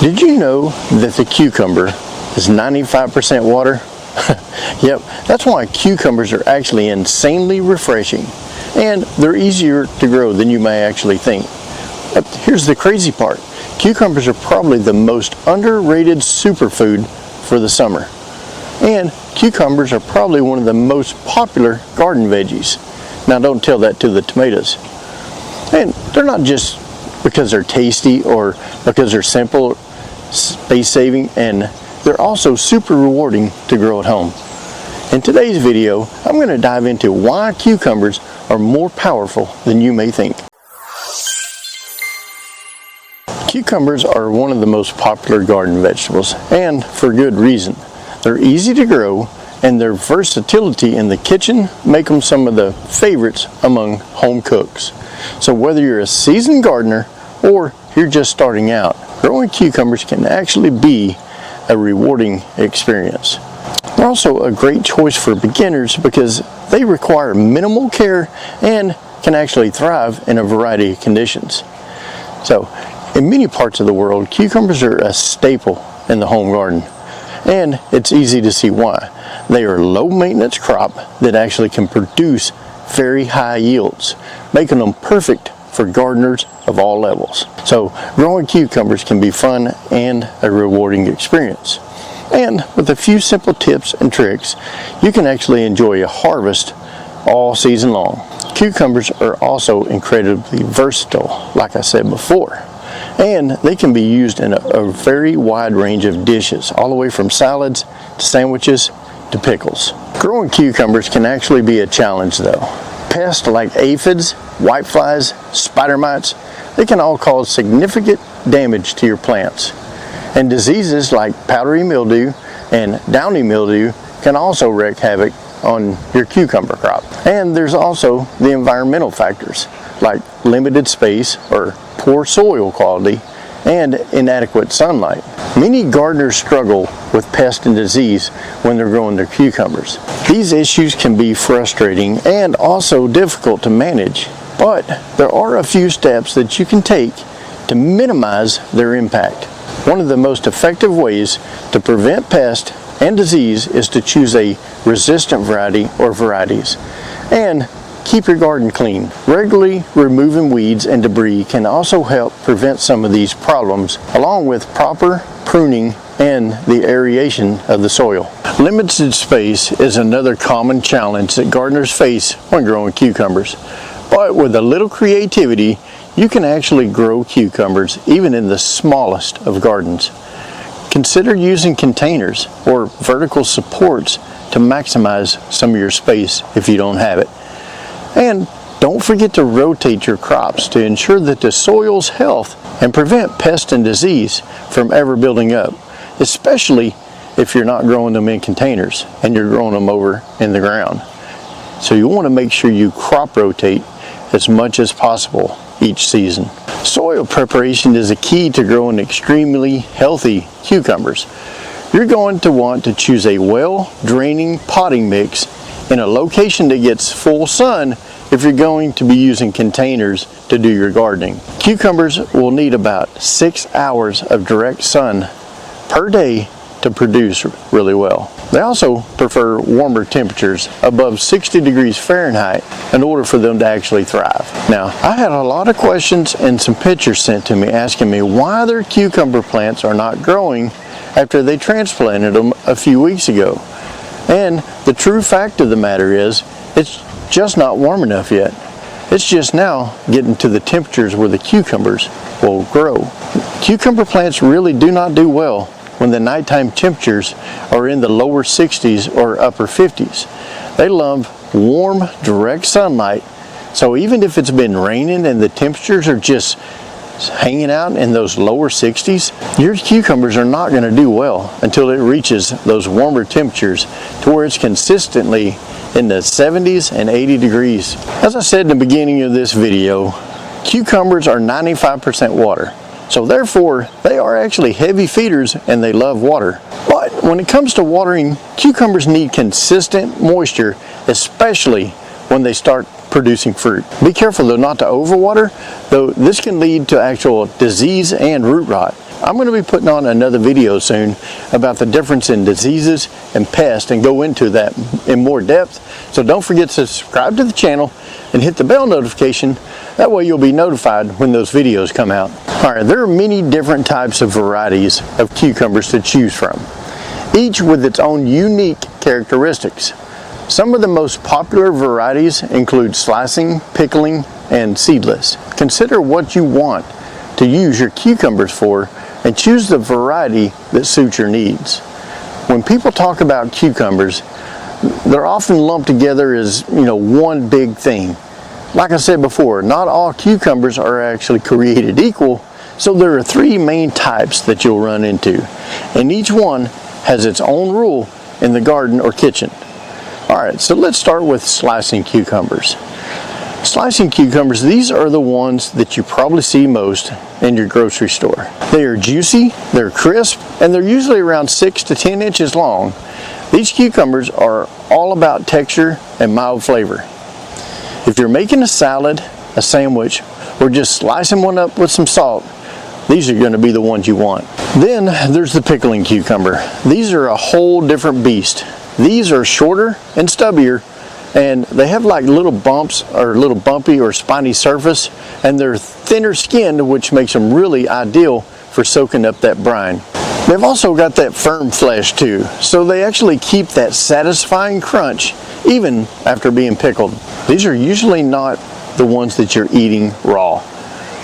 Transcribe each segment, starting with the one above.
Did you know that the cucumber is 95% water? Yep, that's why cucumbers are actually insanely refreshing, and they're easier to grow than you may actually think. But here's the crazy part. Cucumbers are probably the most underrated superfood for the summer. And cucumbers are probably one of the most popular garden veggies. Now don't tell that to the tomatoes. And they're not just because they're tasty or because they're simple, space saving, and they're also super rewarding to grow at home. In today's video, I'm going to dive into why cucumbers are more powerful than you may think. Cucumbers are one of the most popular garden vegetables, and for good reason. They're easy to grow, and their versatility in the kitchen make them some of the favorites among home cooks. So whether you're a seasoned gardener or you're just starting out, growing cucumbers can actually be a rewarding experience. They're also a great choice for beginners because they require minimal care and can actually thrive in a variety of conditions. So in many parts of the world, cucumbers are a staple in the home garden, and it's easy to see why. They are a low maintenance crop that actually can produce very high yields, making them perfect for gardeners of all levels. So growing cucumbers can be fun and a rewarding experience. And with a few simple tips and tricks, you can actually enjoy a harvest all season long. Cucumbers are also incredibly versatile, like I said before. And they can be used in a very wide range of dishes, all the way from salads to sandwiches to pickles. Growing cucumbers can actually be a challenge though. Pests like aphids, whiteflies, spider mites, they can all cause significant damage to your plants. And diseases like powdery mildew and downy mildew can also wreak havoc on your cucumber crop. And there's also the environmental factors like limited space or poor soil quality and inadequate sunlight. Many gardeners struggle with pest and disease when they're growing their cucumbers. These issues can be frustrating and also difficult to manage, but there are a few steps that you can take to minimize their impact. One of the most effective ways to prevent pest and disease is to choose a resistant variety or varieties, and keep your garden clean. Regularly removing weeds and debris can also help prevent some of these problems, along with proper pruning and the aeration of the soil. Limited space is another common challenge that gardeners face when growing cucumbers. But with a little creativity, you can actually grow cucumbers even in the smallest of gardens. Consider using containers or vertical supports to maximize some of your space if you don't have it. And don't forget to rotate your crops to ensure that the soil's health and prevent pest and disease from ever building up, especially if you're not growing them in containers and you're growing them over in the ground. So you want to make sure you crop rotate as much as possible each season. Soil preparation is a key to growing extremely healthy cucumbers. You're going to want to choose a well-draining potting mix in a location that gets full sun if you're going to be using containers to do your gardening. Cucumbers will need about 6 hours of direct sun per day to produce really well. They also prefer warmer temperatures above 60 degrees Fahrenheit in order for them to actually thrive. Now, I had a lot of questions and some pictures sent to me asking me why their cucumber plants are not growing after they transplanted them a few weeks ago. And the true fact of the matter is, it's just not warm enough yet. It's just now getting to the temperatures where the cucumbers will grow. Cucumber plants really do not do well when the nighttime temperatures are in the lower 60s or upper 50s. They love warm, direct sunlight, so even if it's been raining and the temperatures are just hanging out in those lower 60s, your cucumbers are not going to do well until it reaches those warmer temperatures to where it's consistently in the 70s and 80 degrees. As I said in the beginning of this video, cucumbers are 95% water. So therefore, they are actually heavy feeders and they love water. But when it comes to watering, cucumbers need consistent moisture, especially when they start producing fruit. Be careful though not to overwater, though this can lead to actual disease and root rot. I'm going to be putting on another video soon about the difference in diseases and pests and go into that in more depth. So don't forget to subscribe to the channel and hit the bell notification. That way you'll be notified when those videos come out. Alright, there are many different types of varieties of cucumbers to choose from, each with its own unique characteristics. Some of the most popular varieties include slicing, pickling, and seedless. Consider what you want to use your cucumbers for and choose the variety that suits your needs. When people talk about cucumbers, they're often lumped together as, one big thing. Like I said before, not all cucumbers are actually created equal, so there are three main types that you'll run into, and each one has its own rule in the garden or kitchen. Alright, so let's start with slicing cucumbers. Slicing cucumbers, these are the ones that you probably see most in your grocery store. They are juicy, they're crisp, and they're usually around 6 to 10 inches long. These cucumbers are all about texture and mild flavor. If you're making a salad, a sandwich, or just slicing one up with some salt, these are going to be the ones you want. Then there's the pickling cucumber. These are a whole different beast. These are shorter and stubbier, and they have like little bumps or little bumpy or spiny surface, and they're thinner skinned, which makes them really ideal for soaking up that brine. They've also got that firm flesh too, so they actually keep that satisfying crunch even after being pickled. These are usually not the ones that you're eating raw,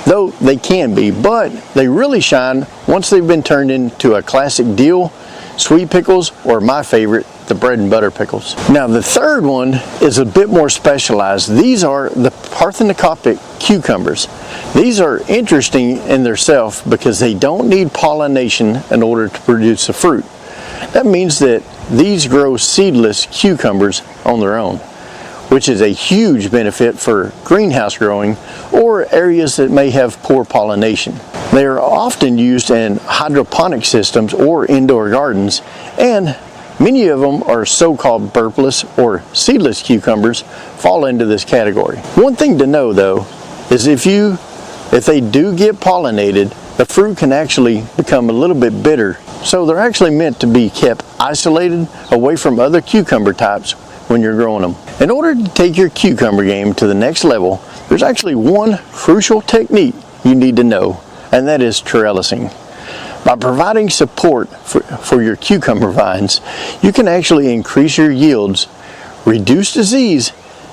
though they can be, but they really shine once they've been turned into a classic dill, sweet pickles, or my favorite, the bread and butter pickles. Now the third one is a bit more specialized. These are the parthenocopic cucumbers. These are interesting in themselves because they don't need pollination in order to produce a fruit. That means that these grow seedless cucumbers on their own, which is a huge benefit for greenhouse growing or areas that may have poor pollination. They are often used in hydroponic systems or indoor gardens, and many of them are so-called burpless or seedless cucumbers fall into this category. One thing to know though is if they do get pollinated, the fruit can actually become a little bit bitter. So they're actually meant to be kept isolated away from other cucumber types when you're growing them. In order to take your cucumber game to the next level, there's actually one crucial technique you need to know, and that is trellising. By providing support for your cucumber vines, you can actually increase your yields, reduce disease,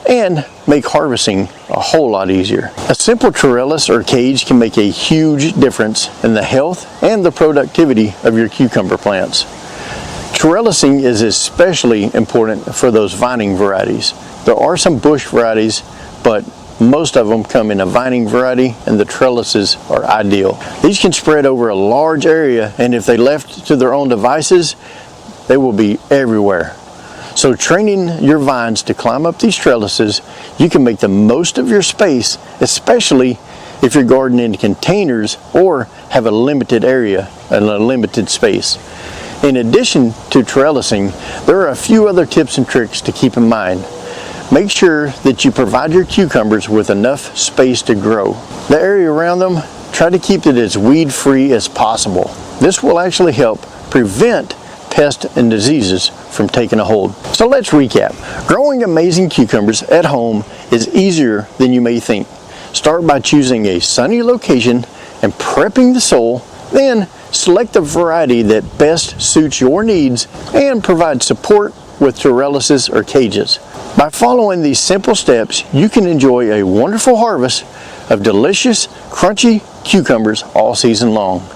and make harvesting a whole lot easier. A simple trellis or cage can make a huge difference in the health and the productivity of your cucumber plants. Trellising is especially important for those vining varieties. There are some bush varieties, but most of them come in a vining variety, and the trellises are ideal. These can spread over a large area, and if they left to their own devices, they will be everywhere. So training your vines to climb up these trellises, you can make the most of your space, especially if you're gardening in containers or have a limited area and a limited space. In addition to trellising, there are a few other tips and tricks to keep in mind. Make sure that you provide your cucumbers with enough space to grow. The area around them, try to keep it as weed-free as possible. This will actually help prevent pests and diseases from taking a hold. So let's recap. Growing amazing cucumbers at home is easier than you may think. Start by choosing a sunny location and prepping the soil, then select the variety that best suits your needs and provide support with trellises or cages. By following these simple steps, you can enjoy a wonderful harvest of delicious, crunchy cucumbers all season long.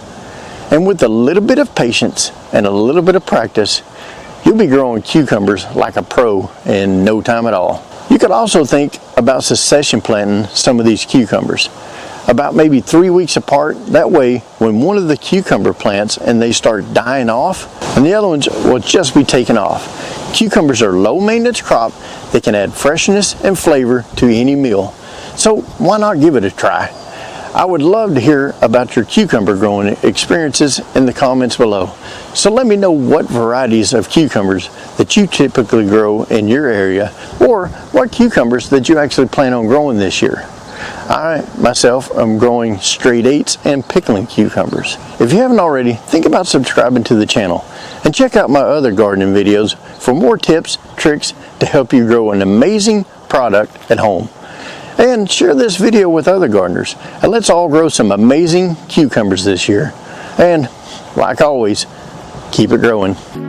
And with a little bit of patience and a little bit of practice, you'll be growing cucumbers like a pro in no time at all. You could also think about succession planting some of these cucumbers, about maybe 3 weeks apart. That way, when one of the cucumber plants and they start dying off, and the other ones will just be taken off. Cucumbers are low maintenance crop that can add freshness and flavor to any meal. So why not give it a try? I would love to hear about your cucumber growing experiences in the comments below. So let me know what varieties of cucumbers that you typically grow in your area, or what cucumbers that you actually plan on growing this year. I myself am growing straight 8s and pickling cucumbers. If you haven't already, think about subscribing to the channel and check out my other gardening videos for more tips, tricks to help you grow an amazing product at home. And share this video with other gardeners, and let's all grow some amazing cucumbers this year. And like always, keep it growing.